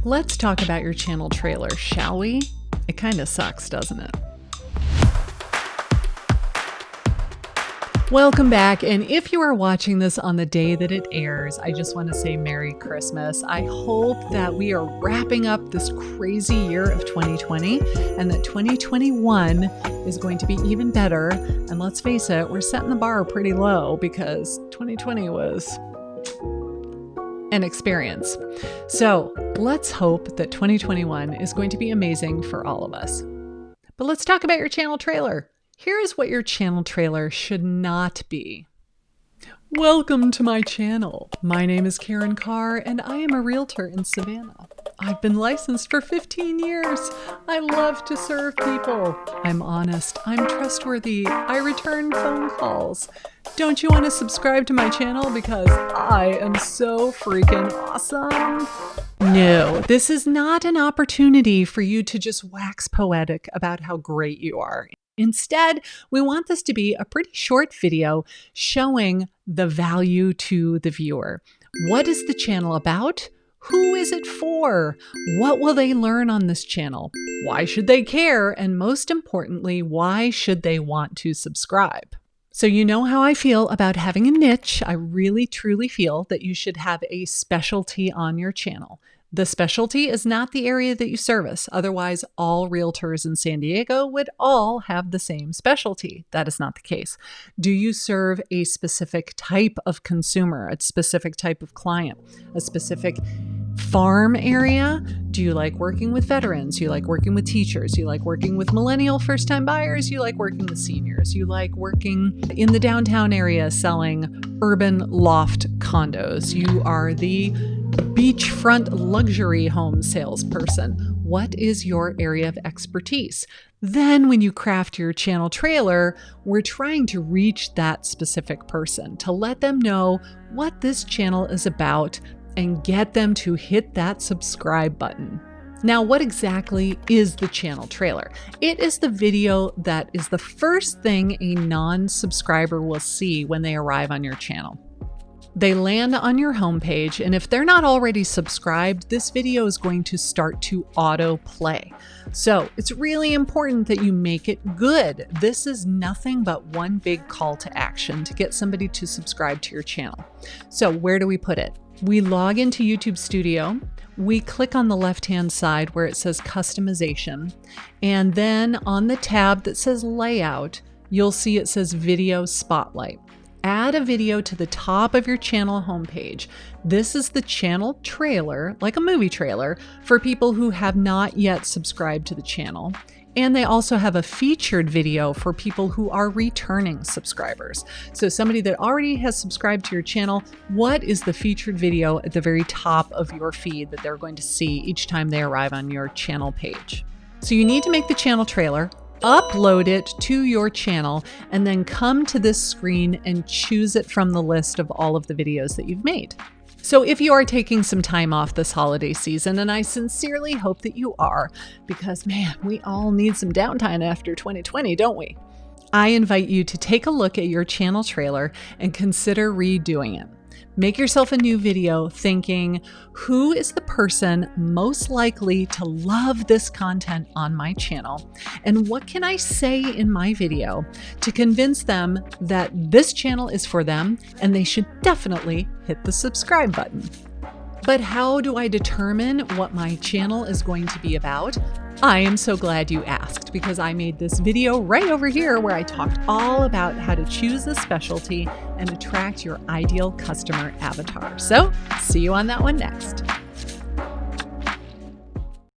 Let's talk about your channel trailer, shall we? It kind of sucks, doesn't it? Welcome back, and if you are watching this on the day that it airs, I just want to say Merry Christmas. I hope that we are wrapping up this crazy year of 2020 and that 2021 is going to be even better. And let's face it, we're setting the bar pretty low because 2020 was an experience. So let's hope that 2021 is going to be amazing for all of us. But let's talk about your channel trailer. Here is what your channel trailer should not be. Welcome to my channel. My name is Karin Carr and I am a realtor in Savannah. I've been licensed for 15 years. I love to serve people. I'm honest. I'm trustworthy. I return phone calls. Don't you want to subscribe to my channel because I am so freaking awesome? No, this is not an opportunity for you to just wax poetic about how great you are. Instead, we want this to be a pretty short video showing the value to the viewer. What is the channel about? Who is it for? What will they learn on this channel? Why should they care? And most importantly, why should they want to subscribe? So you know how I feel about having a niche. I really, truly feel that you should have a specialty on your channel. The specialty is not the area that you service. Otherwise, all realtors in San Diego would all have the same specialty. That is not the case. Do you serve a specific type of consumer, a specific type of client, a specific farm area? Do you like working with veterans? Do you like working with teachers? Do you like working with millennial first-time buyers? Do you like working with seniors? You like working in the downtown area selling urban loft condos? You are the beachfront luxury home salesperson. What is your area of expertise? Then when you craft your channel trailer, we're trying to reach that specific person to let them know what this channel is about and get them to hit that subscribe button. Now, what exactly is the channel trailer? It is the video that is the first thing a non-subscriber will see when they arrive on your channel. They land on your homepage, and if they're not already subscribed, this video is going to start to autoplay. So it's really important that you make it good. This is nothing but one big call to action to get somebody to subscribe to your channel. So where do we put it? We log into YouTube Studio. We click on the left-hand side where it says customization. And then on the tab that says layout, you'll see it says video spotlight. Add a video to the top of your channel homepage. This is the channel trailer, like a movie trailer, for people who have not yet subscribed to the channel. And they also have a featured video for people who are returning subscribers. So somebody that already has subscribed to your channel, what is the featured video at the very top of your feed that they're going to see each time they arrive on your channel page? So you need to make the channel trailer, upload it to your channel, and then come to this screen and choose it from the list of all of the videos that you've made. So if you are taking some time off this holiday season, and I sincerely hope that you are, because man, we all need some downtime after 2020, don't we? I invite you to take a look at your channel trailer and consider redoing it. Make yourself a new video thinking, who is the person most likely to love this content on my channel? And what can I say in my video to convince them that this channel is for them and they should definitely hit the subscribe button? But how do I determine what my channel is going to be about? I am so glad you asked, because I made this video right over here where I talked all about how to choose a specialty and attract your ideal customer avatar. So see you on that one next.